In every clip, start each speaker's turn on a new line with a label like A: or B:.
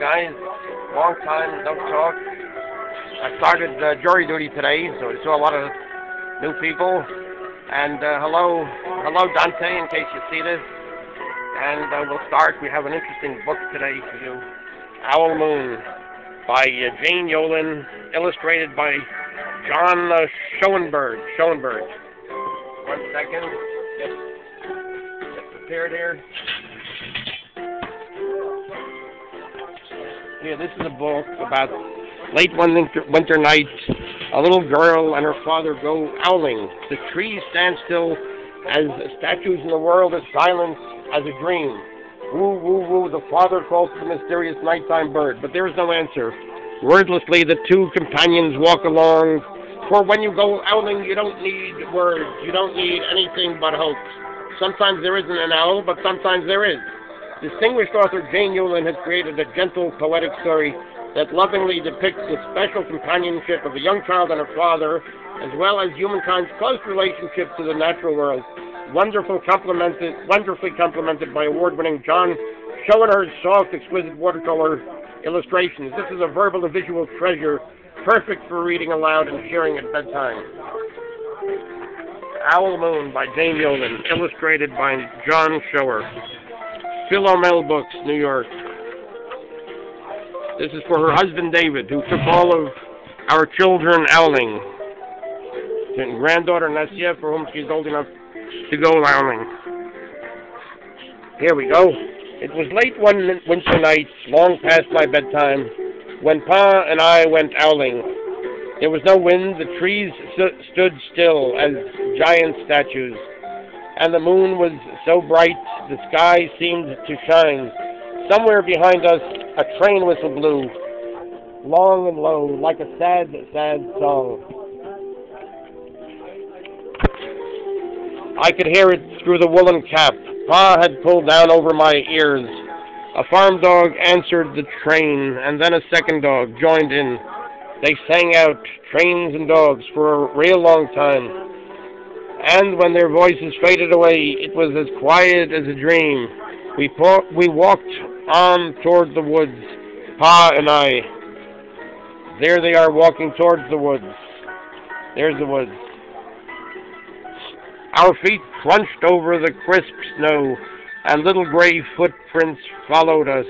A: Guys, long time, no talk. I started jury duty today, so I saw a lot of new people. And hello Dante, in case you see this. And we'll start. We have an interesting book today for you. Owl Moon by Jane Yolen, illustrated by John Schoenberg. One second. Get prepared here. Yeah, this is a book about late one winter night. A little girl and her father go owling. The trees stand still as statues, in the world as silent as a dream. Woo, woo, woo, the father calls to the mysterious nighttime bird, but there is no answer. Wordlessly, the two companions walk along, for when you go owling, you don't need words. You don't need anything but hope. Sometimes there isn't an owl, but sometimes there is. Distinguished author Jane Yolen has created a gentle, poetic story that lovingly depicts the special companionship of a young child and her father, as well as humankind's close relationship to the natural world. Wonderfully complemented by award-winning John Schoenberg's soft, exquisite watercolor illustrations. This is a verbal and visual treasure, perfect for reading aloud and sharing at bedtime. Owl Moon by Jane Yolen, illustrated by John Schoenberg. Philomel Books, New York. This is for her husband David, who took all of our children owling. And granddaughter Nessia, for whom she's old enough to go owling. Here we go. It was late one winter night, long past my bedtime, when Pa and I went owling. There was no wind, the trees stood still as giant statues, and the moon was so bright the sky seemed to shine. Somewhere behind us a train whistle blew, long and low, like a sad, sad song. I could hear it through the woolen cap Pa had pulled down over my ears. A farm dog answered the train, and then a second dog joined in. They sang out, trains and dogs, for a real long time. And when their voices faded away, it was as quiet as a dream. We walked on toward the woods, Pa and I. There they are, walking towards the woods. There's the woods. Our feet crunched over the crisp snow, and little gray footprints followed us.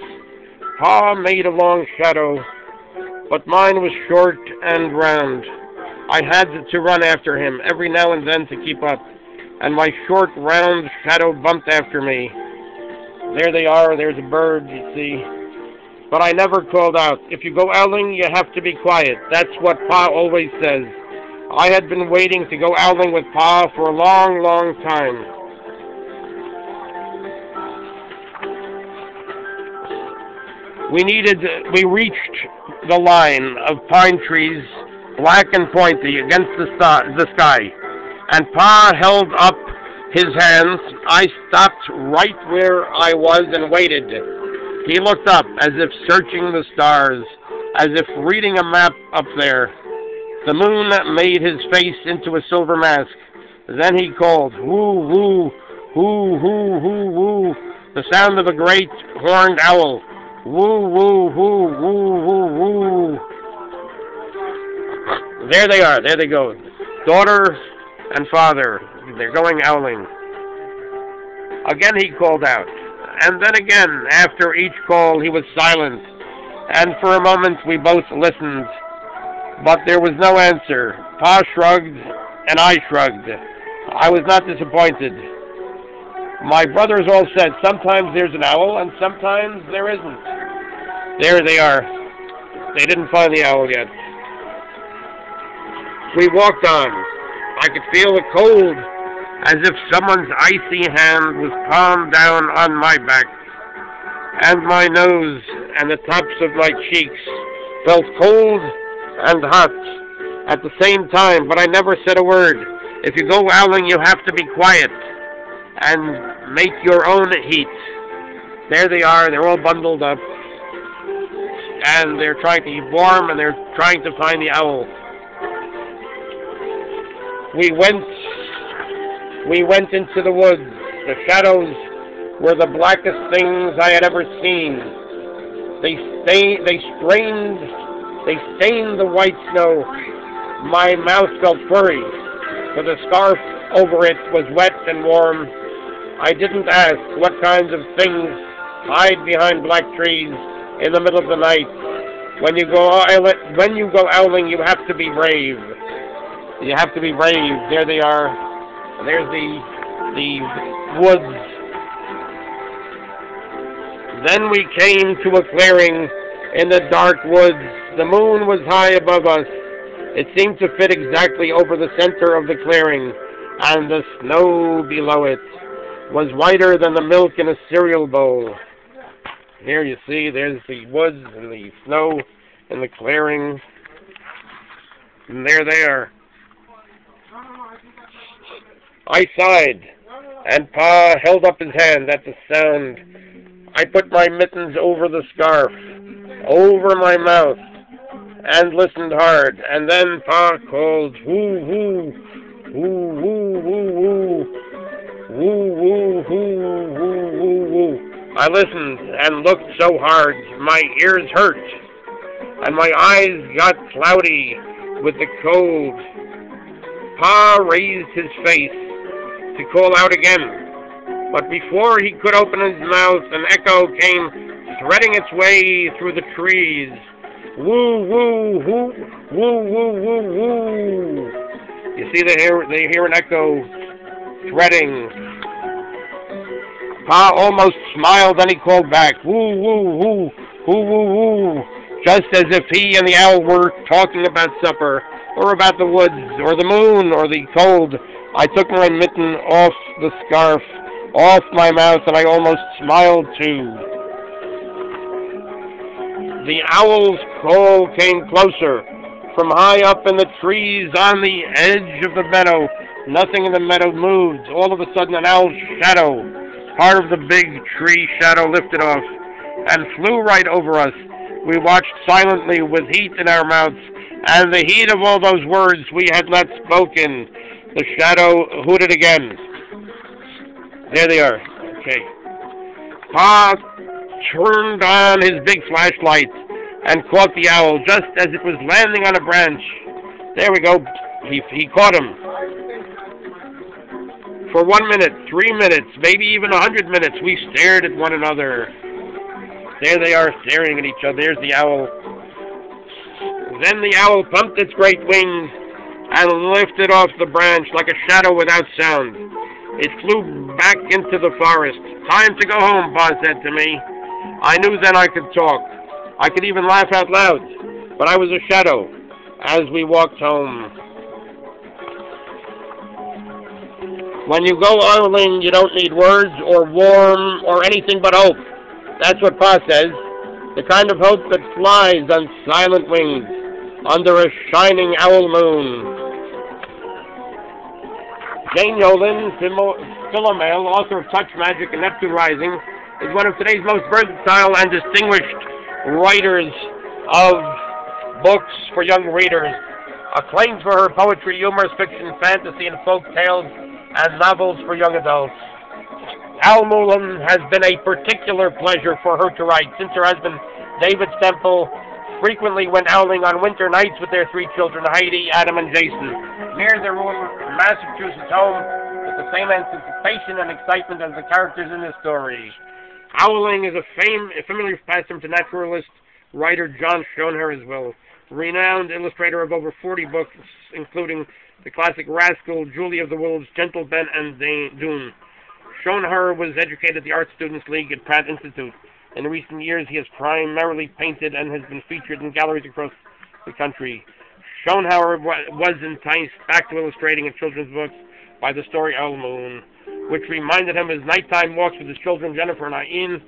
A: Pa made a long shadow, but mine was short and round. I had to run after him every now and then to keep up, and my short, round shadow bumped after me. There they are, there's a bird, you see. But I never called out. If you go owling, you have to be quiet. That's what Pa always says. I had been waiting to go owling with Pa for a long, long time. We reached the line of pine trees, black and pointy against the sky, and Pa held up his hands. I stopped right where I was and waited. He looked up, as if searching the stars, as if reading a map up there. The moon made his face into a silver mask. Then he called, woo, woo, woo, woo, woo, woo, the sound of a great horned owl. Woo, woo, woo, woo, woo, woo. There they are, there they go. Daughter and father, they're going owling. Again he called out, and then again, after each call he was silent, and for a moment we both listened, but there was no answer. Pa shrugged, and I shrugged. I was not disappointed. My brothers all said, sometimes there's an owl, and sometimes there isn't. There they are. They didn't find the owl yet. We walked on. I could feel the cold, as if someone's icy hand was palmed down on my back, and my nose and the tops of my cheeks felt cold and hot at the same time, but I never said a word. If you go owling, you have to be quiet and make your own heat. There they are, they're all bundled up, and they're trying to keep warm, and they're trying to find the owl. We went into the woods. The shadows were the blackest things I had ever seen. They They stained the white snow. My mouth felt furry, for the scarf over it was wet and warm. I didn't ask what kinds of things hide behind black trees in the middle of the night. When you go owling, you have to be brave. You have to be brave. There they are. There's the woods. Then we came to a clearing in the dark woods. The moon was high above us. It seemed to fit exactly over the center of the clearing, and the snow below it was whiter than the milk in a cereal bowl. Here you see, there's the woods and the snow and the clearing. And there they are. I sighed, and Pa held up his hand at the sound. I put my mittens over the scarf, over my mouth, and listened hard. And then Pa called, "Whoo, whoo, whoo, whoo, whoo, whoo, whoo, whoo, whoo, whoo, whoo, whoo." I listened and looked so hard, my ears hurt, and my eyes got cloudy with the cold. Pa raised his face to call out again. But before he could open his mouth, an echo came threading its way through the trees. Woo, woo, woo, woo, woo, woo, woo. You see, they hear an echo threading. Pa almost smiled, then he called back, woo, woo, woo, woo, woo, woo, just as if he and the owl were talking about supper, or about the woods, or the moon, or the cold. I took my mitten off the scarf, off my mouth, and I almost smiled too. The owl's call came closer, from high up in the trees on the edge of the meadow. Nothing in the meadow moved. All of a sudden, an owl's shadow, part of the big tree shadow, lifted off and flew right over us. We watched silently with heat in our mouths, and the heat of all those words we had not spoken. The shadow hooted again. There they are. Okay. Pa turned on his big flashlight and caught the owl just as it was landing on a branch. There we go. He caught him. For 1 minute, 3 minutes, maybe even 100 minutes, we stared at one another. There they are, staring at each other. There's the owl. Then the owl pumped its great wings and lifted off the branch like a shadow without sound. It flew back into the forest. Time to go home, Pa said to me. I knew then I could talk. I could even laugh out loud. But I was a shadow as we walked home. When you go owling, you don't need words or warm or anything but hope. That's what Pa says. The kind of hope that flies on silent wings under a shining owl moon. Jane Yolen, Philomel, author of Touch Magic and Neptune Rising, is one of today's most versatile and distinguished writers of books for young readers. Acclaimed for her poetry, humorous fiction, fantasy, and folk tales, and novels for young adults. Owl Moon has been a particular pleasure for her to write, since her husband, David Stemple, frequently went owling on winter nights with their 3 children, Heidi, Adam, and Jason, near their own Massachusetts home, with the same anticipation and excitement as the characters in this story. Owling is a familiar pastime to naturalist writer John Schoenherr as well, renowned illustrator of over 40 books, including the classic Rascal, Julie of the Wolves, Gentle Ben, and Dune. Schoenherr was educated at the Art Students League at Pratt Institute. In recent years, he has primarily painted and has been featured in galleries across the country. Schoenherr was enticed back to illustrating in children's books by the story Owl Moon, which reminded him of his nighttime walks with his children, Jennifer and Ian.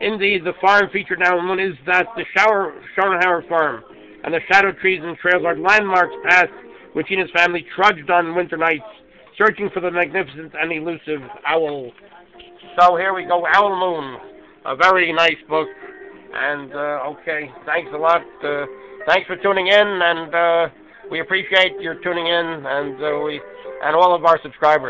A: Indeed, the farm featured in Owl Moon is that the Schoenherr farm, and the shadow trees and trails are landmarks past which he and his family trudged on winter nights, searching for the magnificent and elusive owl. So here we go, Owl Moon. A very nice book, and okay, thanks a lot. Thanks for tuning in, and we appreciate your tuning in, and all of our subscribers.